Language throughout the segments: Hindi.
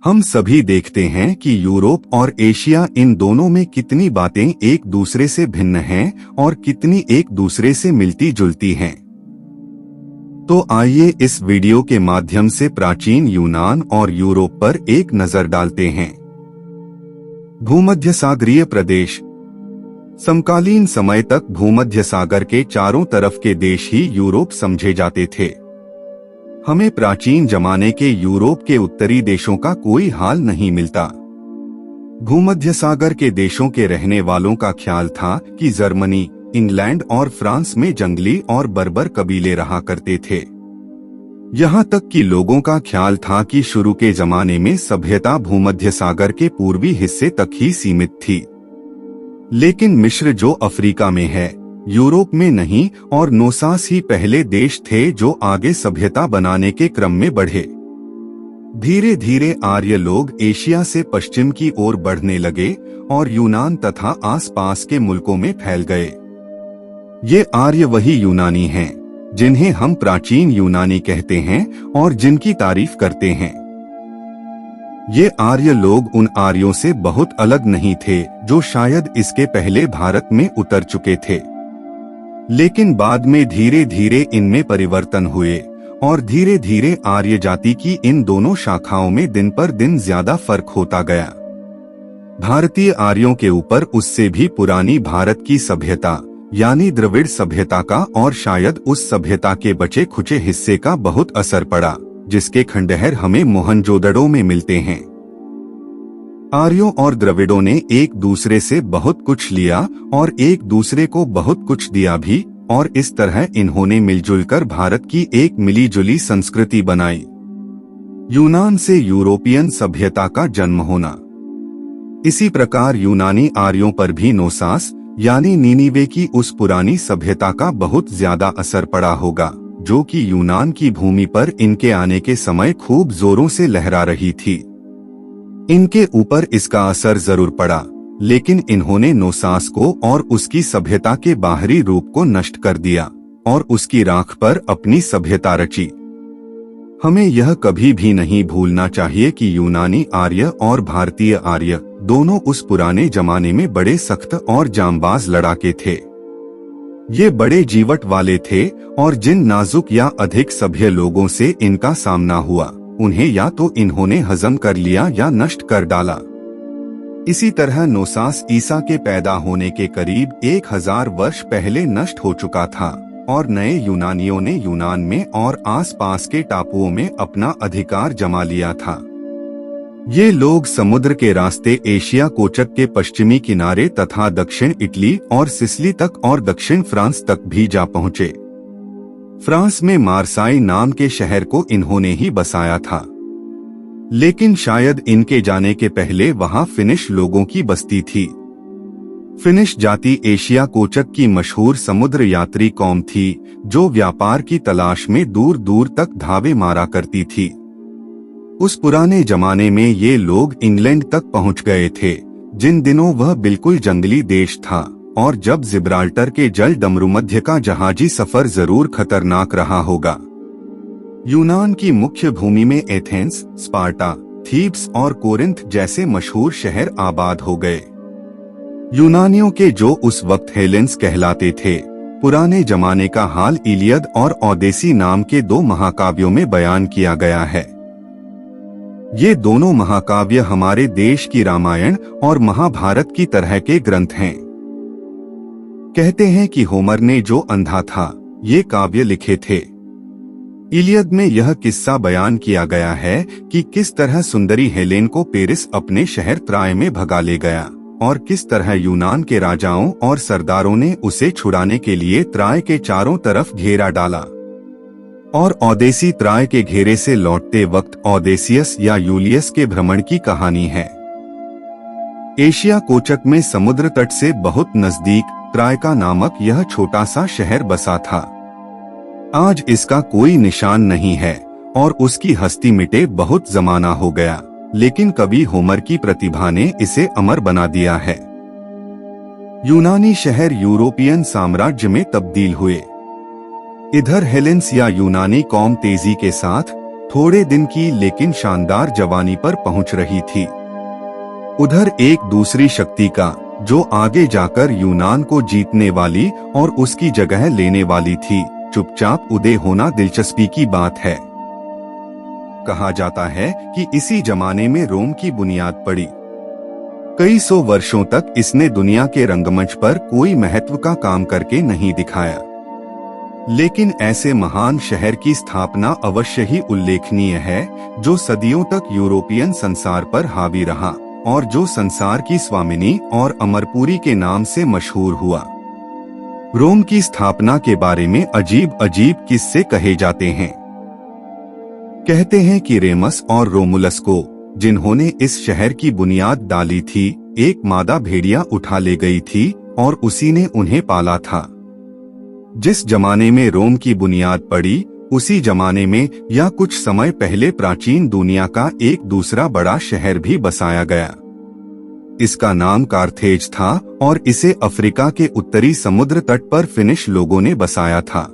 हम सभी देखते हैं कि यूरोप और एशिया इन दोनों में कितनी बातें एक दूसरे से भिन्न हैं और कितनी एक दूसरे से मिलती जुलती हैं। तो आइए इस वीडियो के माध्यम से प्राचीन यूनान और यूरोप पर एक नजर डालते हैं। भूमध्य सागरीय प्रदेश। समकालीन समय तक भूमध्य सागर के चारों तरफ के देश ही यूरोप समझे जाते थे। हमें प्राचीन जमाने के यूरोप के उत्तरी देशों का कोई हाल नहीं मिलता। भूमध्य सागर के देशों के रहने वालों का ख्याल था कि जर्मनी, इंग्लैंड और फ्रांस में जंगली और बर्बर कबीले रहा करते थे। यहाँ तक कि लोगों का ख्याल था कि शुरू के जमाने में सभ्यता भूमध्य सागर के पूर्वी हिस्से तक ही सीमित थी। लेकिन मिस्र, जो अफ्रीका में है, यूरोप में नहीं, और नोसास ही पहले देश थे जो आगे सभ्यता बनाने के क्रम में बढ़े। धीरे धीरे आर्य लोग एशिया से पश्चिम की ओर बढ़ने लगे और यूनान तथा आसपास के मुल्कों में फैल गए। ये आर्य वही यूनानी हैं जिन्हें हम प्राचीन यूनानी कहते हैं और जिनकी तारीफ करते हैं। ये आर्य लोग उन आर्यों से बहुत अलग नहीं थे जो शायद इसके पहले भारत में उतर चुके थे। लेकिन बाद में धीरे धीरे इनमें परिवर्तन हुए और धीरे धीरे आर्य जाति की इन दोनों शाखाओं में दिन पर दिन ज्यादा फर्क होता गया। भारतीय आर्यों के ऊपर उससे भी पुरानी भारत की सभ्यता यानी द्रविड़ सभ्यता का और शायद उस सभ्यता के बचे खुचे हिस्से का बहुत असर पड़ा, जिसके खंडहर हमें मोहनजोदड़ो में मिलते हैं। आर्यों और द्रविड़ों ने एक दूसरे से बहुत कुछ लिया और एक दूसरे को बहुत कुछ दिया भी, और इस तरह इन्होंने मिलजुल कर भारत की एक मिलीजुली संस्कृति बनाई। यूनान से यूरोपियन सभ्यता का जन्म होना। इसी प्रकार यूनानी आर्यों पर भी नोसास यानी नीनीवे की उस पुरानी सभ्यता का बहुत ज्यादा असर पड़ा होगा, जो कि यूनान की भूमि पर इनके आने के समय खूब जोरों से लहरा रही थी। इनके ऊपर इसका असर जरूर पड़ा, लेकिन इन्होंने नोसास को और उसकी सभ्यता के बाहरी रूप को नष्ट कर दिया और उसकी राख पर अपनी सभ्यता रची। हमें यह कभी भी नहीं भूलना चाहिए कि यूनानी आर्य और भारतीय आर्य दोनों उस पुराने जमाने में बड़े सख्त और जांबाज लड़ाके थे। ये बड़े जीवट वाले थे और जिन नाजुक या अधिक सभ्य लोगों से इनका सामना हुआ, उन्हें या तो इन्होंने हजम कर लिया या नष्ट कर डाला। इसी तरह नोसास ईसा के पैदा होने के करीब 1000 वर्ष पहले नष्ट हो चुका था और नए यूनानियों ने यूनान में और आसपास के टापुओं में अपना अधिकार जमा लिया था। ये लोग समुद्र के रास्ते एशिया कोचक के पश्चिमी किनारे तथा दक्षिण इटली और सिसिली तक और दक्षिण फ्रांस तक भी जा पहुँचे। फ्रांस में मार्साई नाम के शहर को इन्होंने ही बसाया था, लेकिन शायद इनके जाने के पहले वहाँ फिनिश लोगों की बस्ती थी। फिनिश जाति एशिया कोचक की मशहूर समुद्र यात्री कौम थी, जो व्यापार की तलाश में दूर दूर तक धावे मारा करती थी। उस पुराने जमाने में ये लोग इंग्लैंड तक पहुंच गए थे, जिन दिनों वह बिल्कुल जंगली देश था, और जब जिब्राल्टर के जल डमरूमध्य का जहाजी सफर जरूर खतरनाक रहा होगा। यूनान की मुख्य भूमि में एथेंस, स्पार्टा, थीब्स और कोरिंथ जैसे मशहूर शहर आबाद हो गए। यूनानियों के जो उस वक्त हेलेंस कहलाते थे, पुराने जमाने का हाल इलियद और ओडेसी नाम के 2 महाकाव्यों में बयान किया गया है। ये दोनों महाकाव्य हमारे देश की रामायण और महाभारत की तरह के ग्रंथ हैं। कहते हैं कि होमर ने जो अंधा था, ये काव्य लिखे थे। इलियद में यह किस्सा बयान किया गया है कि किस तरह सुंदरी हेलेन को पेरिस अपने शहर त्राय में भगा ले गया और किस तरह यूनान के राजाओं और सरदारों ने उसे छुड़ाने के लिए त्राय के चारों तरफ घेरा डाला। और ओडेसी त्राय के घेरे से लौटते वक्त ओडेसियस या यूलियस के भ्रमण की कहानी है। एशिया कोचक में समुद्र तट से बहुत नजदीक त्रायका नामक यह छोटा सा शहर बसा था। आज इसका कोई निशान नहीं है और उसकी हस्ती मिटे बहुत जमाना हो गया, लेकिन कवि होमर की प्रतिभा ने इसे अमर बना दिया है। यूनानी शहर यूरोपियन साम्राज्य में तब्दील हुए। इधर हेलेंस या यूनानी कौम तेजी के साथ थोड़े दिन की लेकिन शानदार जवानी पर पहुंच रही थी। उधर एक दूसरी शक्ति का, जो आगे जाकर यूनान को जीतने वाली और उसकी जगह लेने वाली थी, चुपचाप उदय होना दिलचस्पी की बात है। कहा जाता है कि इसी जमाने में रोम की बुनियाद पड़ी। कई सौ वर्षों तक इसने दुनिया के रंगमंच पर कोई महत्व का काम करके नहीं दिखाया, लेकिन ऐसे महान शहर की स्थापना अवश्य ही उल्लेखनीय है, जो सदियों तक यूरोपियन संसार पर हावी रहा और जो संसार की स्वामिनी और अमरपुरी के नाम से मशहूर हुआ। रोम की स्थापना के बारे में अजीब अजीब किस्से कहे जाते हैं। कहते हैं कि रेमस और रोमुलस को, जिन्होंने इस शहर की बुनियाद डाली थी, एक मादा भेड़िया उठा ले गई थी और उसी ने उन्हें पाला था। जिस जमाने में रोम की बुनियाद पड़ी, उसी जमाने में या कुछ समय पहले प्राचीन दुनिया का एक दूसरा बड़ा शहर भी बसाया गया। इसका नाम कार्थेज था और इसे अफ्रीका के उत्तरी समुद्र तट पर फिनिश लोगों ने बसाया था।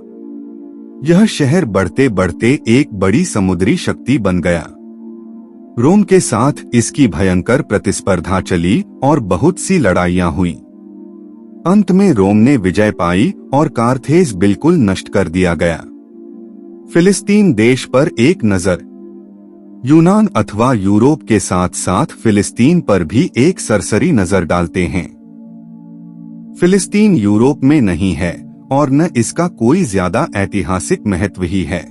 यह शहर बढ़ते बढ़ते एक बड़ी समुद्री शक्ति बन गया। रोम के साथ इसकी भयंकर प्रतिस्पर्धा चली और बहुत सी लड़ाइयां हुई। अंत में रोम ने विजय पाई और कार्थेज बिल्कुल नष्ट कर दिया गया। फिलिस्तीन देश पर एक नजर। यूनान अथवा यूरोप के साथ साथ फिलिस्तीन पर भी एक सरसरी नजर डालते हैं। फिलिस्तीन यूरोप में नहीं है और न इसका कोई ज्यादा ऐतिहासिक महत्व ही है,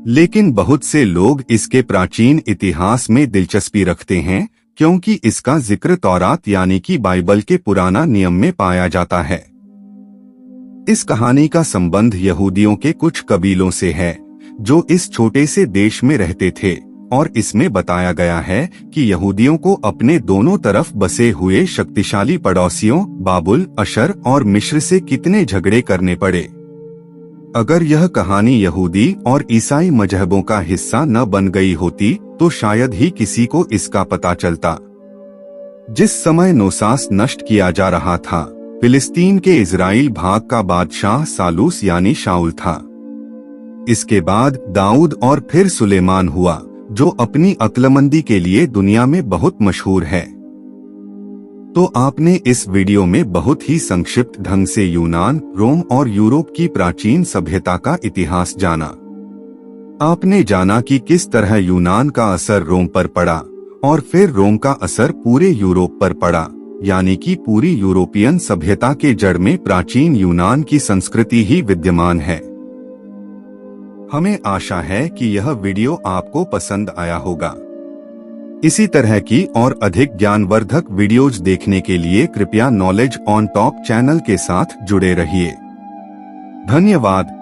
लेकिन बहुत से लोग इसके प्राचीन इतिहास में दिलचस्पी रखते हैं, क्योंकि इसका जिक्र तौरात यानी कि बाइबल के पुराना नियम में पाया जाता है। इस कहानी का संबंध यहूदियों के कुछ कबीलों से है, जो इस छोटे से देश में रहते थे, और इसमें बताया गया है कि यहूदियों को अपने दोनों तरफ बसे हुए शक्तिशाली पड़ोसियों बाबुल, अशर और मिस्र से कितने झगड़े करने पड़े। अगर यह कहानी यहूदी और ईसाई मजहबों का हिस्सा न बन गई होती, तो शायद ही किसी को इसका पता चलता। जिस समय नोसास नष्ट किया जा रहा था, फिलिस्तीन के इजराइल भाग का बादशाह सालूस यानी शाऊल था। इसके बाद दाऊद और फिर सुलेमान हुआ, जो अपनी अक्लमंदी के लिए दुनिया में बहुत मशहूर है। तो आपने इस वीडियो में बहुत ही संक्षिप्त ढंग से यूनान, रोम और यूरोप की प्राचीन सभ्यता का इतिहास जाना। आपने जाना कि किस तरह यूनान का असर रोम पर पड़ा और फिर रोम का असर पूरे यूरोप पर पड़ा, यानी कि पूरी यूरोपियन सभ्यता के जड़ में प्राचीन यूनान की संस्कृति ही विद्यमान है। हमें आशा है कि यह वीडियो आपको पसंद आया होगा। इसी तरह की और अधिक ज्ञानवर्धक वीडियोज देखने के लिए कृपया नॉलेज ऑन टॉप चैनल के साथ जुड़े रहिए। धन्यवाद।